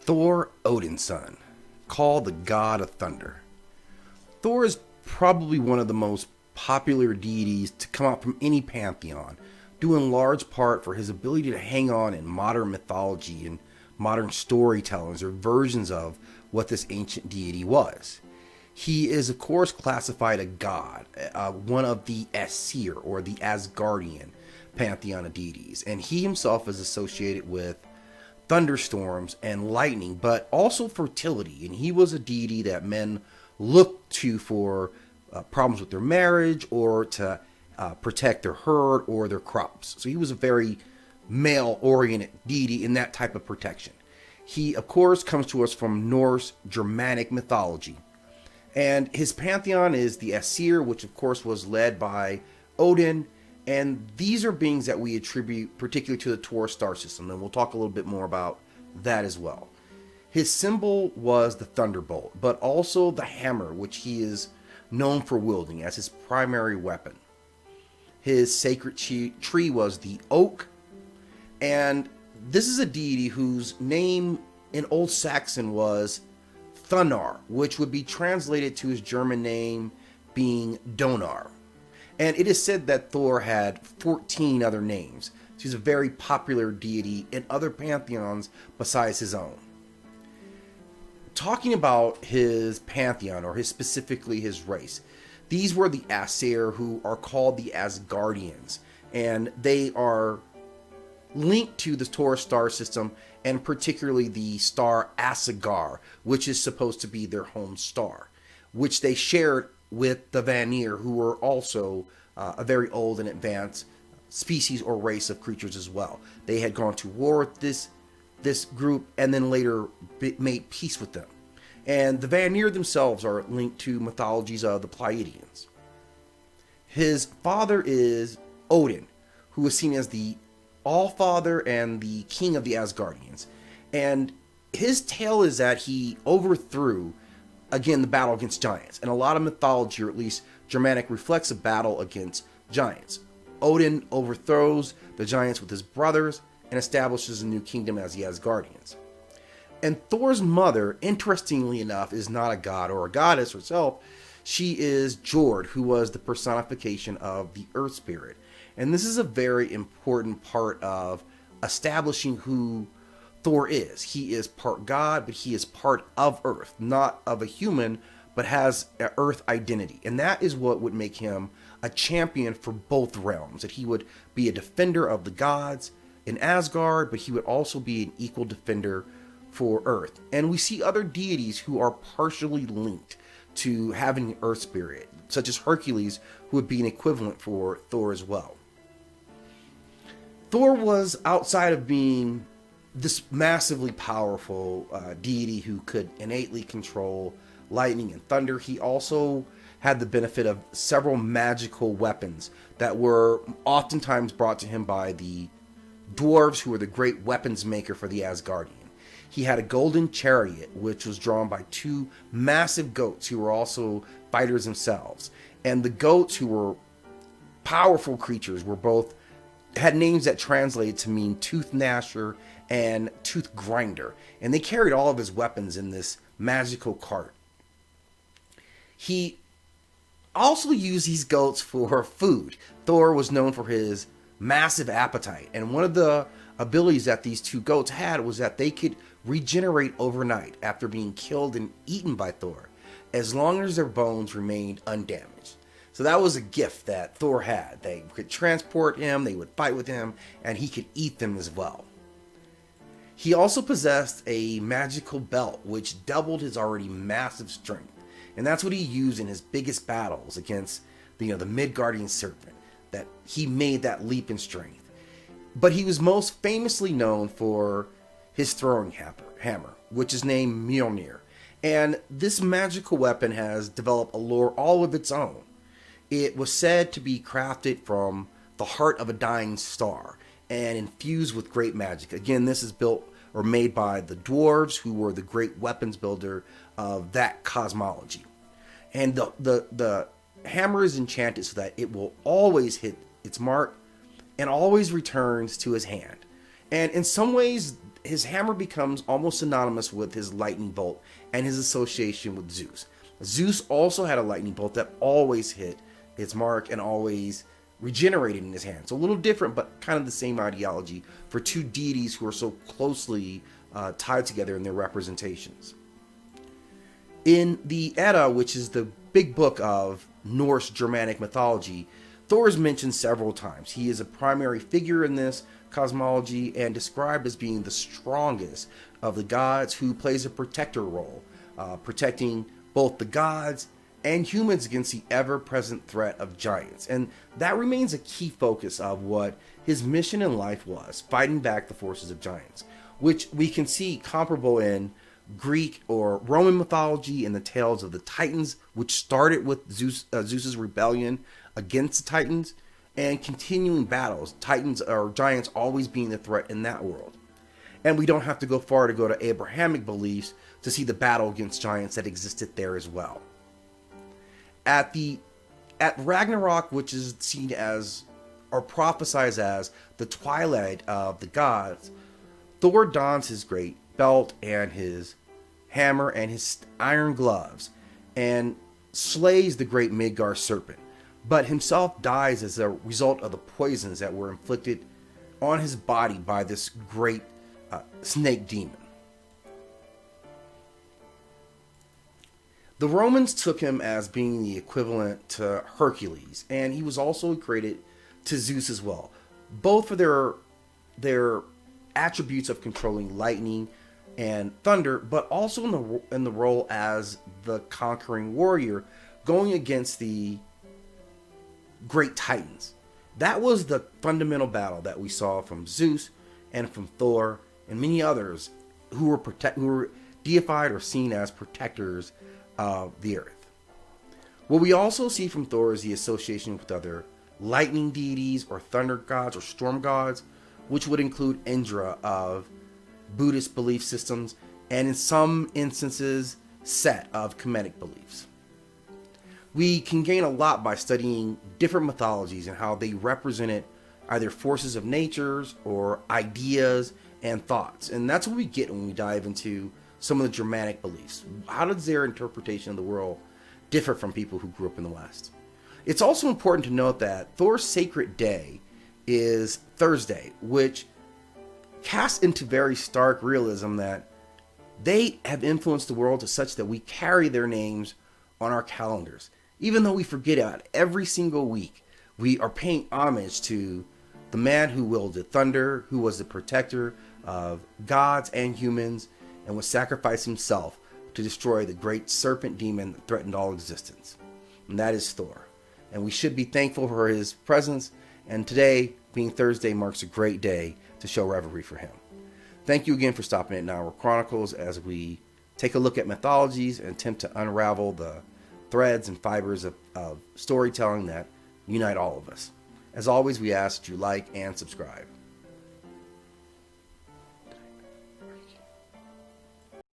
Thor Odinson, called the god of thunder. Thor is probably one of the most popular deities to come out from any pantheon, due in large part for his ability to hang on in modern mythology and modern storytellings or versions of what this ancient deity was. He is, of course, classified a god, one of the Aesir, or the Asgardian pantheon of deities, and he himself is associated with thunderstorms and lightning, but also fertility, and he was a deity that men looked to for problems with their marriage or to protect their herd or their crops. So he was a very male-oriented deity in that type of protection. He, of course, comes to us from Norse Germanic mythology. And his pantheon is the Aesir, which of course was led by Odin. And these are beings that we attribute particularly to the Taurus star system. And we'll talk a little bit more about that as well. His symbol was the thunderbolt, but also the hammer, which he is known for wielding as his primary weapon. His sacred tree was the oak. And this is a deity whose name in Old Saxon was thunar, which would be translated to his German name being Donar. And it is said that Thor had 14 other names. So he's a very popular deity in other pantheons besides his own. Talking about his pantheon, or specifically his race, these were the Aesir, who are called the Asgardians, and they are linked to the Taurus star system, and particularly the star Asagar, which is supposed to be their home star, which they shared with the Vanir, who were also a very old and advanced species or race of creatures as well. They had gone to war with this group and then later made peace with them. And the Vanir themselves are linked to mythologies of the Pleiadians. His father is Odin, who is seen as the Allfather and the king of the Asgardians. And his tale is that he overthrew, again, the battle against giants. And a lot of mythology, or at least Germanic, reflects a battle against giants. Odin overthrows the giants with his brothers and establishes a new kingdom as the Asgardians. And Thor's mother, interestingly enough, is not a god or a goddess herself. She is Jorde, who was the personification of the earth spirit. And this is a very important part of establishing who Thor is. He is part god, but he is part of earth, not of a human, but has an earth identity. And that is what would make him a champion for both realms. That he would be a defender of the gods in Asgard, but he would also be an equal defender for earth. And we see other deities who are partially linked to having an earth spirit, such as Hercules, who would be an equivalent for Thor as well. Thor was, outside of being this massively powerful deity who could innately control lightning and thunder, he also had the benefit of several magical weapons that were oftentimes brought to him by the dwarves, who were the great weapons maker for the Asgardian. He had a golden chariot, which was drawn by two massive goats who were also fighters themselves. And the goats, who were powerful creatures, had names that translated to mean Toothgnasher and Toothgrinder. And they carried all of his weapons in this magical cart. He also used these goats for food. Thor was known for his massive appetite. And one of the abilities that these two goats had was that they could regenerate overnight after being killed and eaten by Thor, as long as their bones remained undamaged. So that was a gift that Thor had. They could transport him, they would fight with him, and he could eat them as well. He also possessed a magical belt, which doubled his already massive strength. And that's what he used in his biggest battles against the Midgardian serpent, that he made that leap in strength. But he was most famously known for his throwing hammer, which is named Mjolnir. And this magical weapon has developed a lore all of its own. It was said to be crafted from the heart of a dying star and infused with great magic. Again, this is built or made by the dwarves, who were the great weapons builder of that cosmology. And the hammer is enchanted so that it will always hit its mark and always returns to his hand. And in some ways, his hammer becomes almost synonymous with his lightning bolt and his association with Zeus. Zeus also had a lightning bolt that always hit its mark and always regenerated in his hand. So a little different, but kind of the same ideology for two deities who are so closely tied together in their representations. In the Edda, which is the big book of Norse Germanic mythology, Thor is mentioned several times. He is a primary figure in this cosmology and described as being the strongest of the gods, who plays a protector role, protecting both the gods and humans against the ever-present threat of giants. And that remains a key focus of what his mission in life was, fighting back the forces of giants, which we can see comparable in Greek or Roman mythology in the tales of the Titans, which started with Zeus's rebellion against the Titans, and continuing battles, Titans or giants always being the threat in that world. And we don't have to go far to go to Abrahamic beliefs to see the battle against giants that existed there as well. At Ragnarok, which is seen as, or prophesied as, the twilight of the gods, Thor dons his great belt and his hammer and his iron gloves and slays the great Midgard serpent, but himself dies as a result of the poisons that were inflicted on his body by this great snake demon. The Romans took him as being the equivalent to Hercules, and he was also equated to Zeus as well, both for their attributes of controlling lightning and thunder, but also in the role as the conquering warrior going against the great titans. That was the fundamental battle that we saw from Zeus and from Thor and many others who were deified or seen as protectors of the earth. What we also see from Thor is the association with other lightning deities or thunder gods or storm gods, which would include Indra of Buddhist belief systems, and in some instances, Set of Germanic beliefs. We can gain a lot by studying different mythologies and how they represented either forces of natures or ideas and thoughts. And that's what we get when we dive into some of the Germanic beliefs. How does their interpretation of the world differ from people who grew up in the West? It's also important to note that Thor's sacred day is Thursday, which casts into very stark realism that they have influenced the world to such that we carry their names on our calendars. Even though we forget it every single week, we are paying homage to the man who wielded thunder, who was the protector of gods and humans, and would sacrifice himself to destroy the great serpent demon that threatened all existence. And that is Thor. And we should be thankful for his presence, and today, being Thursday, marks a great day to show reverence for him. Thank you again for stopping at Now Chronicles as we take a look at mythologies and attempt to unravel the threads and fibers of storytelling that unite all of us. As always, we ask that you like and subscribe.